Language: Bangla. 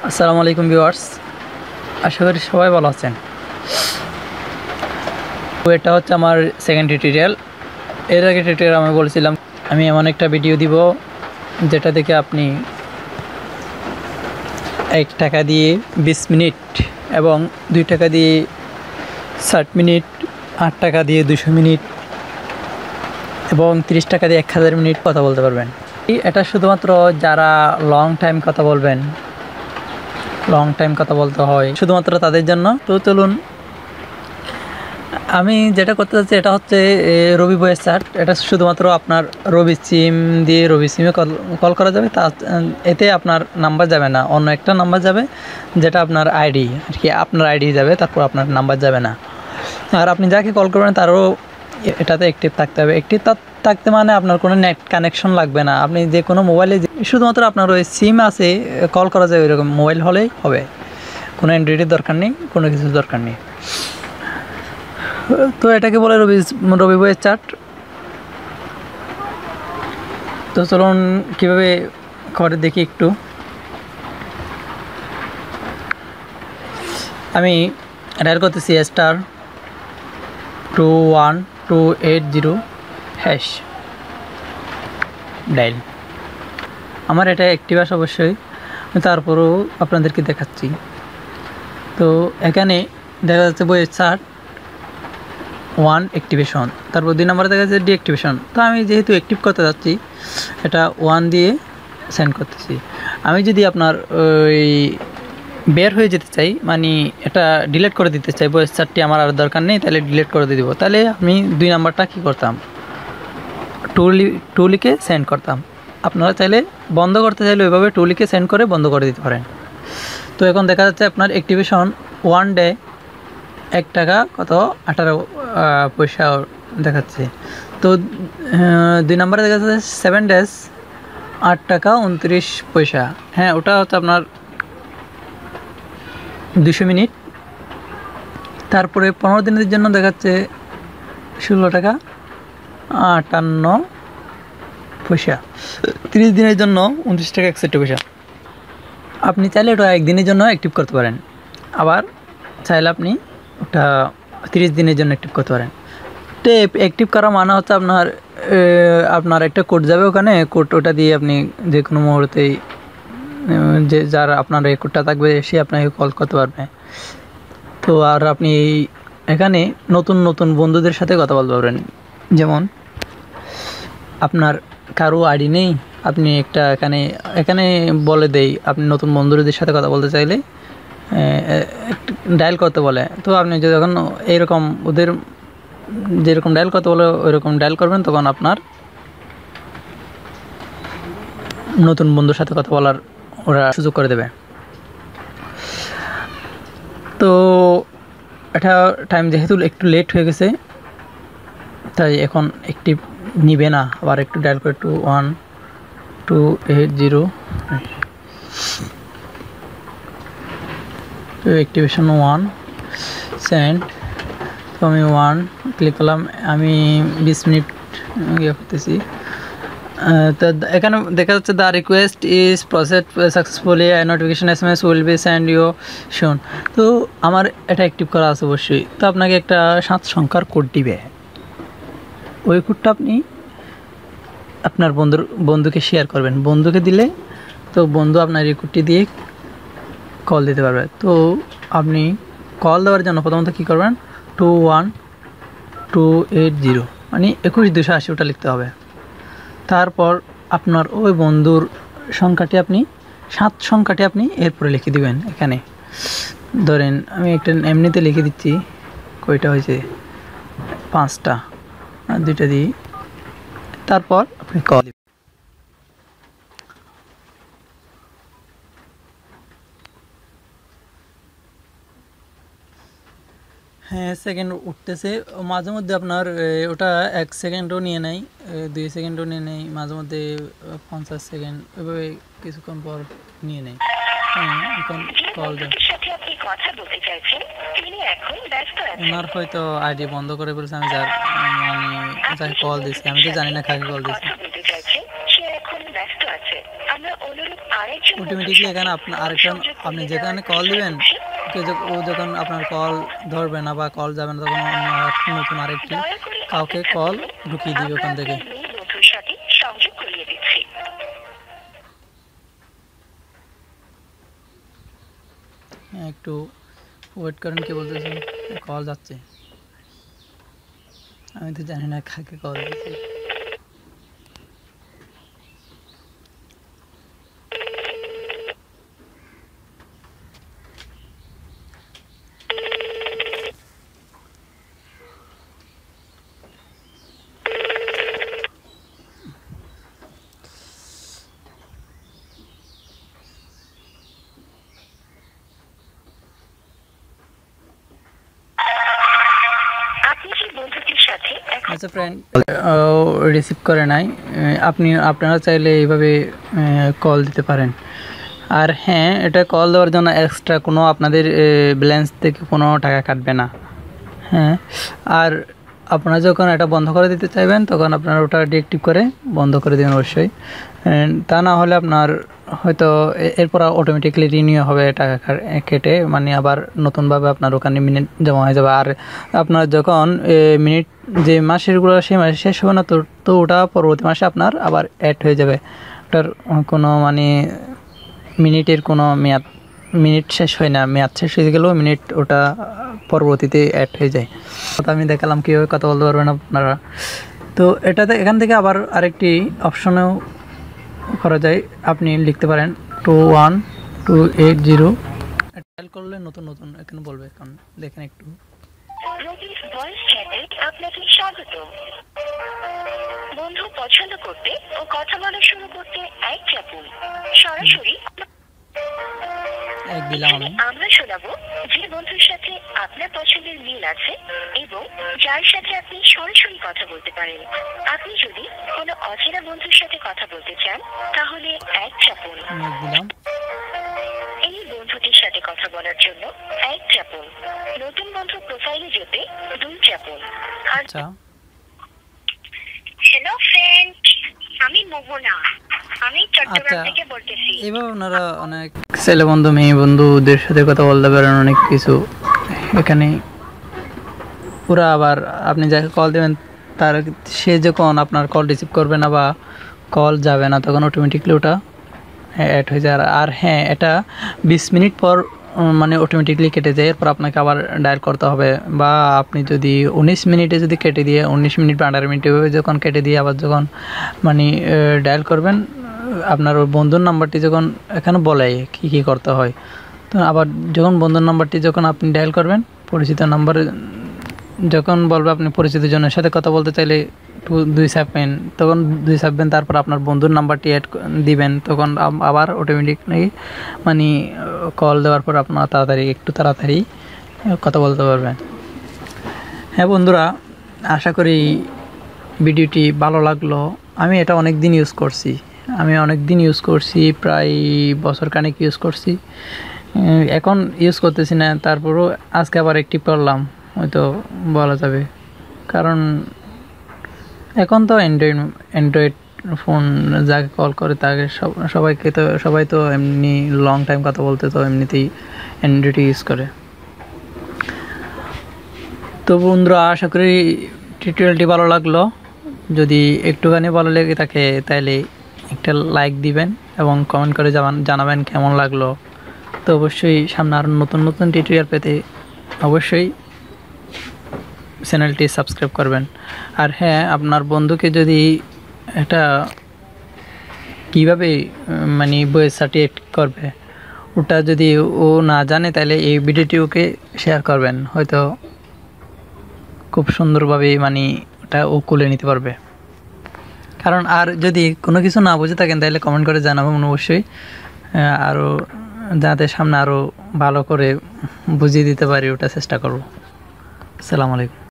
আসসালামু আলাইকুম ভিউয়ার্স, আশা করি সবাই ভালো আছেন। তো এটা হচ্ছে আমার সেকেন্ড টিউটোরিয়াল। এর আগে টিউটোরিয়াল আমি বলেছিলাম আমি এমন একটা ভিডিও দিব যেটা থেকে আপনি 1 টাকা দিয়ে 20 মিনিট এবং 2 টাকা দিয়ে 60 মিনিট, 8 টাকা দিয়ে 200 মিনিট এবং 30 টাকা দিয়ে 1000 মিনিট কথা বলতে পারবেন। এটা শুধুমাত্র যারা লং টাইম কথা বলতে হয় শুধুমাত্র তাদের জন্য। তো চলুন, আমি যেটা করতে চাচ্ছি এটা হচ্ছে রবি ভয়েস চ্যাট। এটা শুধুমাত্র আপনার রবি সিমে কল করা যাবে। এতে আপনার নাম্বার যাবে না, অন্য একটা নাম্বার যাবে যেটা আপনার আইডি আর কি, আপনার আইডি যাবে, তারপর আপনার নাম্বার যাবে না। আর আপনি যাকে কল করবেন তারও এটাতে অ্যাক্টিভ থাকতে হবে। অ্যাক্টিভ থাকতে মানে আপনার কোনো নেট কানেকশন লাগবে না। আপনি যে কোনো মোবাইলে শুধুমাত্র আপনার ওই সিম আছে, কল করা যায় ওইরকম মোবাইল হলেই হবে। কোনো অ্যান্ড্রয়েডের দরকার নেই, কোনো কিছুর দরকার নেই। তো এটাকে বলে রবি ভয়েস চ্যাট। তো চলুন কীভাবে করে দেখি একটু। আমি ডায়াল করতেছি *21280# ডায়াল। আমার এটা অ্যাক্টিভ আছে অবশ্যই, তারপরেও আপনাদেরকে দেখাচ্ছি। তো এখানে দেখা যাচ্ছে ভয়েস চ্যাট 1 অ্যাক্টিভেশন, তারপর 2 নম্বরে দেখা যাচ্ছে ডিঅ্যাক্টিভেশন। তো আমি যেহেতু অ্যাক্টিভ করতে যাচ্ছি এটা 1 দিয়ে সেন্ড করতেছি। আমি যদি আপনার ওই বের হয়ে যেতে চাই, মানে এটা ডিলিট করে দিতে চাই, ভয়েস চ্যাটটি আমার আর দরকার নেই, তাহলে ডিলিট করে দিয়ে দেবো। তাহলে আমি 2 নাম্বারটা কী করতাম, টু লিখে সেন্ড করতাম। আপনারা চাইলে বন্ধ করতে চাইলে ওইভাবে 2 লিখে সেন্ড করে বন্ধ করে দিতে পারেন। তো এখন দেখা যাচ্ছে আপনার অ্যাক্টিভেশন 1 ডে 1 টাকা কত 18 পয়সা দেখাচ্ছে। তো 2 নম্বরে দেখা যাচ্ছে 7 ডেজ 8 টাকা 29 পয়সা। হ্যাঁ, ওটা হচ্ছে আপনার 200 মিনিট। তারপরে 15 দিনের জন্য দেখাচ্ছে 16 টাকা 58 পয়সা। 30 দিনের জন্য 29 টাকা 61 পয়সা। আপনি চাইলে ওটা একদিনের জন্য অ্যাক্টিভ করতে পারেন, আবার চাইলে আপনি ওটা 30 দিনের জন্য অ্যাক্টিভ করতে পারেন। তো অ্যাক্টিভ করা মানে হচ্ছে আপনার একটা কোড যাবে ওখানে, ওটা দিয়ে আপনি যে কোনো মুহূর্তেই যে যার আপনার এই কোডটা থাকবে সে আপনাকে কল করতে পারবে। তো আর আপনি এখানে নতুন নতুন বন্ধুদের সাথে কথা বলতে পারবেন। যেমন আপনার কারো আইডি নেই, আপনি একটা এখানে বলে দেই আপনি নতুন বন্ধুদের সাথে কথা বলতে চাইলে ডায়াল করতে বলে। তো আপনি যখন এইরকম ওদের যেরকম ডায়াল করতে বলে ওইরকম ডায়াল করবেন, তখন আপনার নতুন বন্ধুর সাথে কথা বলার ওরা সুযোগ করে দেবে। তো এটা টাইম যেহেতু একটু লেট হয়ে গেছে, তাই এখন অ্যাক্টিভ নিবে না। আবার একটু ডায়াল করে 21280 তো অ্যাক্টিভেশন 1 সেন্ড। তো আমি 1 ক্লিক করলাম। আমি 20 মিনিট ইয়ে করতেছি। তো এখানে দেখা যাচ্ছে the request is processed successfully, notification SMS will be send you soon. তো আমার এটা অ্যাক্টিভ করা আছে অবশ্যই। তো আপনাকে একটা 7 সংখ্যার কোড দিবে, ওই কোডটা আপনি আপনার বন্ধুকে শেয়ার করবেন। বন্ধুকে দিলে তো বন্ধু আপনার এই কোডটি দিয়ে কল দিতে পারবে। তো আপনি কল দেওয়ার জন্য প্রথমত কী করবেন, 21280 মানে 21280 ওটা লিখতে হবে। তারপর আপনার ওই বন্ধুর সংখ্যাটি আপনি 7 সংখ্যাটি আপনি এরপরে লিখে দিবেন। এখানে ধরেন আমি একটা এমনিতে লিখে দিচ্ছি, কয়টা হয়েছে 5টা আর 2টা দিই। তারপর আপনি কল দিবেন। হ্যাঁ, সেকেন্ড উঠতেছে মাঝে মধ্যে। আপনার ওটা 1 সেকেন্ডও নিয়ে নেয়, 2 সেকেন্ডও নিয়ে নেয়, মাঝে মধ্যে 50 সেকেন্ড, এভাবে কিছুক্ষণ পর নিয়ে নেয়। এখন কল দেন। ওনার হয়তো আইডি বন্ধ করে বলছে, আমি যাকে কল দিচ্ছি আমি তো জানি না কাকে কল দিচ্ছি। ব্যস্ত আছে। আমরা অনুরূপ আরেকজন অটোমেটিকলি এখানে আপনার আরেকটা আপনি যেখানে কল দিবেন ও যখন আপনার কল ধরবে না বা কল যাবে না তখন অন্য নতুন আরেকটি কাউকে কল ঢুকিয়ে দিবে ওখান থেকে। বন্ধুর সাথে সংযোগ করিয়ে দিচ্ছি। একটু ওয়েট করেন, কি বলতেছেন? কল যাচ্ছে, আমি তো জানি না কাকে কল দিচ্ছি। আচ্ছা ফ্রেন্ড, রিসিভ করে নাই। আপনারা চাইলে এইভাবে কল দিতে পারেন। আর হ্যাঁ, এটা কল দেওয়ার জন্য এক্সট্রা কোনো আপনাদের ব্যালেন্স থেকে কোনো টাকা কাটবে না। হ্যাঁ, আর আপনারা যখন এটা বন্ধ করে দিতে চাইবেন তখন আপনারা ওটা ডিএক্টিভ করে বন্ধ করে দেবেন অবশ্যই। তা না হলে আপনার হয়তো এরপর অটোমেটিকলি রিনিউ হবে টাকা কেটে, মানে আবার নতুনভাবে আপনার ওখানে মিনিট জমা হয়ে যাবে। আর আপনার যখন মিনিট যে মাসেরগুলো সেই মাসে শেষ হবে না তো ওটা পরবর্তী মাসে আপনার আবার অ্যাড হয়ে যাবে। ওটার কোনো মানে মিনিটের কোনো মিনিট শেষ হয় না, মেয়াদ শেষ হয়ে গেলেও মিনিট ওটা পরবর্তীতে অ্যাড হয়ে যায়। আমি দেখালাম কীভাবে কথা বলতে পারবেন আপনারা। তো এখান থেকে আবার আরেকটি অপশনেও করা যায়। আপনি লিখতে পারেন 21280, ডায়াল করলে নতুন এখানে বলবে। এখন দেখেন একটু, আপনাকে স্বাগত। বন্ধু পছন্দ করতে ও কথা বলা শুরু করতে এক চাপুন। সরাসরি আমরা শোনাবো যে বন্ধুর সাথে আপনার পছন্দের মিল আছে এবং যার সাথে আপনি সরাসরি কথা বলতে পারেন। আপনি যদি কোনো অচেনা বন্ধুর সাথে কথা বলতে চান তাহলে এক চাপুন। এই বন্ধুটির সাথে কথা বলার জন্য এক চাপুন। নতুন বন্ধু প্রোফাইলে যেতে 2 চাপুন। আচ্ছা, হ্যালো ফ্রেন্ড, আমি মোহনা, আমি চট্টগ্রাম থেকে বলতেছি। এবার ওনারা অনেক ছেলে বন্ধু মেয়ে বন্ধুদের সাথে কথা বলতে পারেন, অনেক কিছু এখানে। ওরা আবার আপনি যাকে কল দেবেন সে যখন আপনার কল রিসিভ করবে না বা কল যাবে না তখন অটোমেটিকলি ওটা অ্যাড হয়ে যায়। আর হ্যাঁ, এটা 20 মিনিট পর মানে অটোমেটিকলি কেটে যায়। এরপর আপনাকে আবার ডায়াল করতে হবে। বা আপনি যদি 19 মিনিটে যদি কেটে দিয়ে 19 মিনিট বা 18 মিনিটে যখন কেটে দিয়ে আবার যখন মানে ডায়াল করবেন, আপনার ওই বন্ধুর নাম্বারটি যখন এখানে বলে কী করতে হয়, তো আবার যখন বন্ধুর নাম্বারটি যখন আপনি ডায়াল করবেন, পরিচিত নাম্বারে যখন বলবে আপনি পরিচিত জনের সাথে কথা বলতে চাইলে 2 চাপবেন, তখন 2 চাপবেন, তারপর আপনার বন্ধুর নাম্বারটি অ্যাড দিবেন, তখন আবার অটোমেটিকলি মানে কল দেওয়ার পর আপনার একটু তাড়াতাড়ি কথা বলতে পারবেন। হ্যাঁ বন্ধুরা, আশা করি ভিডিওটি ভালো লাগলো। আমি এটা অনেক দিন ইউজ করছি, প্রায় বছর খানেক ইউজ করছি। এখন ইউজ করতেছি না, তারপরও আজকে আবার অ্যাক্টিভ করলাম হয়তো বলা যাবে। কারণ এখন তো অ্যান্ড্রয়েড ফোন যাকে কল করে তাকে সবাই তো এমনি লং টাইম কথা বলতে তো এমনিতেই অ্যান্ড্রয়েড ইউজ করে। তো বন্ধুরা, আশা করি টিউটোরিয়ালটি ভালো লাগলো। যদি একটুখানি ভালো লেগে থাকে তাহলে একটা লাইক দিবেন এবং কমেন্ট করে জানাবেন কেমন লাগলো। তো অবশ্যই সামনে আরও নতুন টিউটোরিয়াল পেতে অবশ্যই চ্যানেলটি সাবস্ক্রাইব করবেন। আর হ্যাঁ, আপনার বন্ধুকে যদি এটা কীভাবে মানে ভয়েস সার্টিফিকেট করবে ওটা যদি ও না জানে তাহলে এই ভিডিওটি ওকে শেয়ার করবেন, হয়তো খুব সুন্দরভাবে মানে ওটা ও খুলে নিতে পারবে। কারণ আর যদি কোনো কিছু না বুঝে থাকেন তাহলে কমেন্ট করে জানাবেন অবশ্যই, আরও যাতে সামনে আরও ভালো করে বুঝিয়ে দিতে পারি ওটা চেষ্টা করব। আসসালামু আলাইকুম।